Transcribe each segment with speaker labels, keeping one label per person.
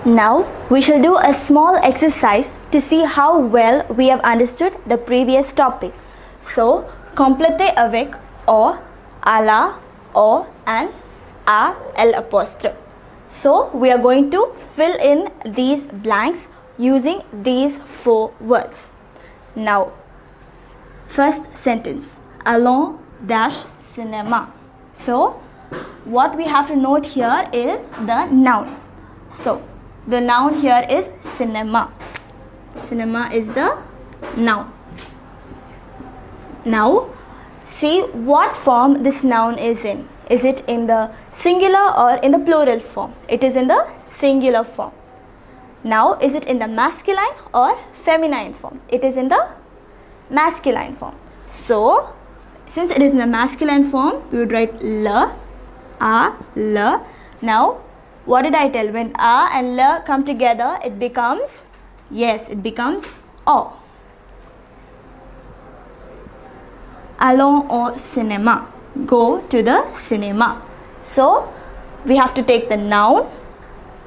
Speaker 1: Now we shall do a small exercise to see how well we have understood the previous topic. So, complétez avec or, à la, or and à l'apostrophe. So, we are going to fill in these blanks using these four words. Now, first sentence, allons dash cinéma. So, what we have to note here is the noun. So, the noun here is cinema. Cinema is the noun. Now, see what form this noun is in. Is it in the singular or in the plural form? It is in the singular form. Now, is it in the masculine or feminine form? It is in the masculine form. So, since it is in the masculine form, we would write le, a, le. Now, what did I tell? When a and le come together, it becomes, yes, it becomes o. Allons au cinéma. Go to the cinema. So, we have to take the noun,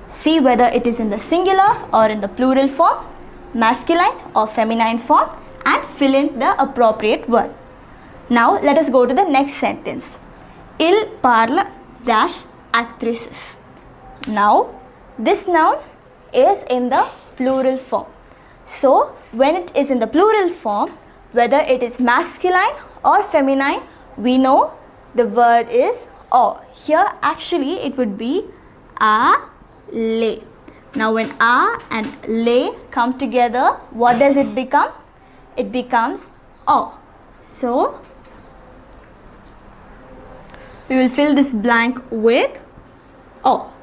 Speaker 1: see whether it is in the singular or in the plural form, masculine or feminine form, and fill in the appropriate word. Now, let us go to the next sentence. Il parle dash actrices. Now, this noun is in the plural form. So, when it is in the plural form, whether it is masculine or feminine, we know the word is o. Here, actually, it would be a, le. Now, when a and le come together, what does it become? It becomes o. So, we will fill this blank with o.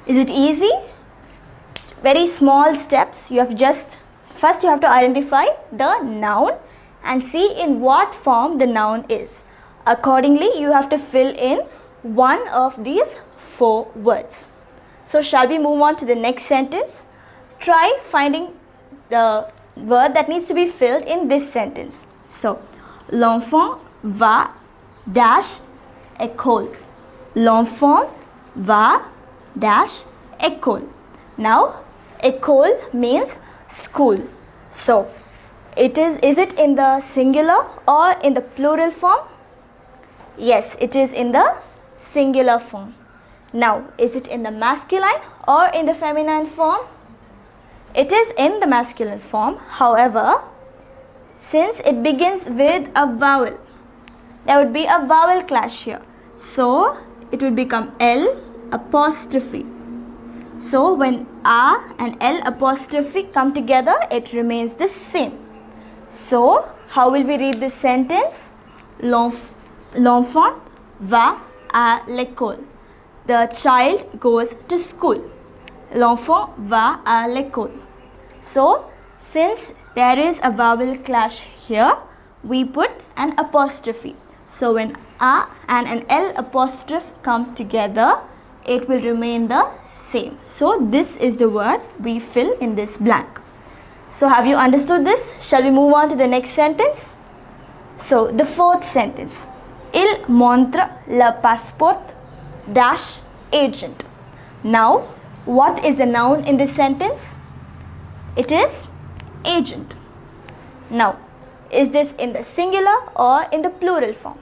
Speaker 1: Is it easy? Very small steps. You have just, first you have to identify the noun and see in what form the noun is. Accordingly, you have to fill in one of these four words. So, shall we move on to the next sentence? Try finding the word that needs to be filled in this sentence. So, l'enfant va dash école. L'enfant va dash école. Now, école means school. So, is it in the singular or in the plural form? Yes, it is in the singular form. Now, is it in the masculine or in the feminine form? It is in the masculine form. However, since it begins with a vowel, there would be a vowel clash here. So, it would become L apostrophe. So, when A and L apostrophe come together, it remains the same. So, how will we read this sentence? L'enfant va à l'école. The child goes to school. L'enfant va à l'école. So, since there is a vowel clash here, we put an apostrophe. So, when A and an L apostrophe come together, it will remain the same. So, this is the word we fill in this blank. So, have you understood this? Shall we move on to the next sentence? So, the fourth sentence. Il montre le passeport dash agent. Now, what is the noun in this sentence? It is agent. Now, is this in the singular or in the plural form?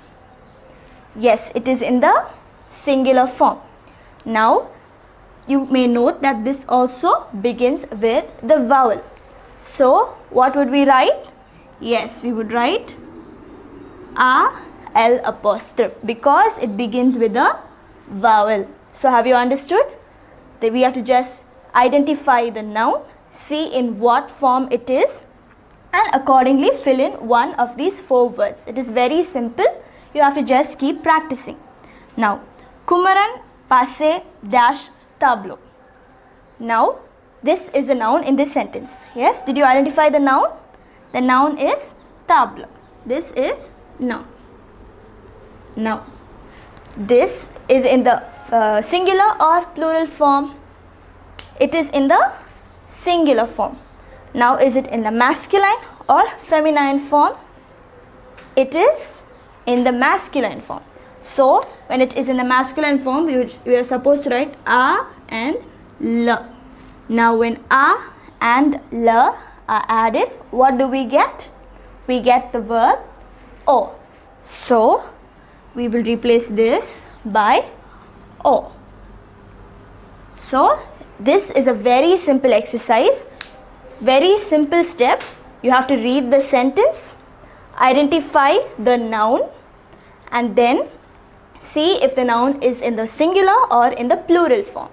Speaker 1: Yes, it is in the singular form. Now, you may note that this also begins with the vowel. So, what would we write? Yes, we would write a L apostrophe because it begins with a vowel. So, have you understood? That we have to just identify the noun, see in what form it is, and accordingly fill in one of these four words. It is very simple. You have to just keep practicing. Now, Kumaran passe dash tableau. Now, this is the noun in this sentence. Yes, did you identify the noun? The noun is tableau. This is noun. Now, this is in the singular or plural form? It is in the singular form. Now, is it in the masculine or feminine form? It is in the masculine form. So, when it is in the masculine form, we are supposed to write a and l. Now when a and la are added, what do we get? We get the verb o. So we will replace this by o. So this is a very simple exercise, very simple steps. You have to read the sentence, identify the noun, and then see if the noun is in the singular or in the plural form,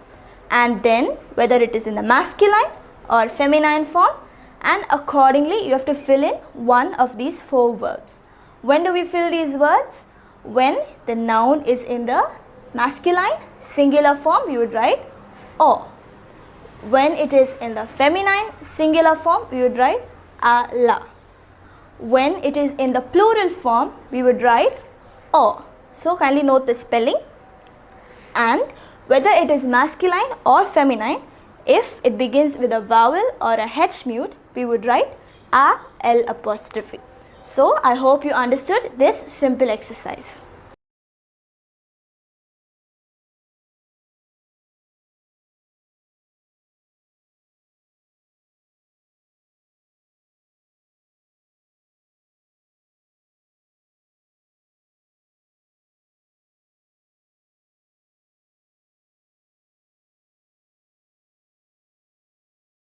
Speaker 1: and then whether it is in the masculine or feminine form, and accordingly you have to fill in one of these 4 verbs. When do we fill these words? When the noun is in the masculine singular form, we would write o. When it is in the feminine singular form, we would write a la. When it is in the plural form, we would write o. So kindly note the spelling. And whether it is masculine or feminine, if it begins with a vowel or a H mute, we would write a L apostrophe. So I hope you understood this simple exercise.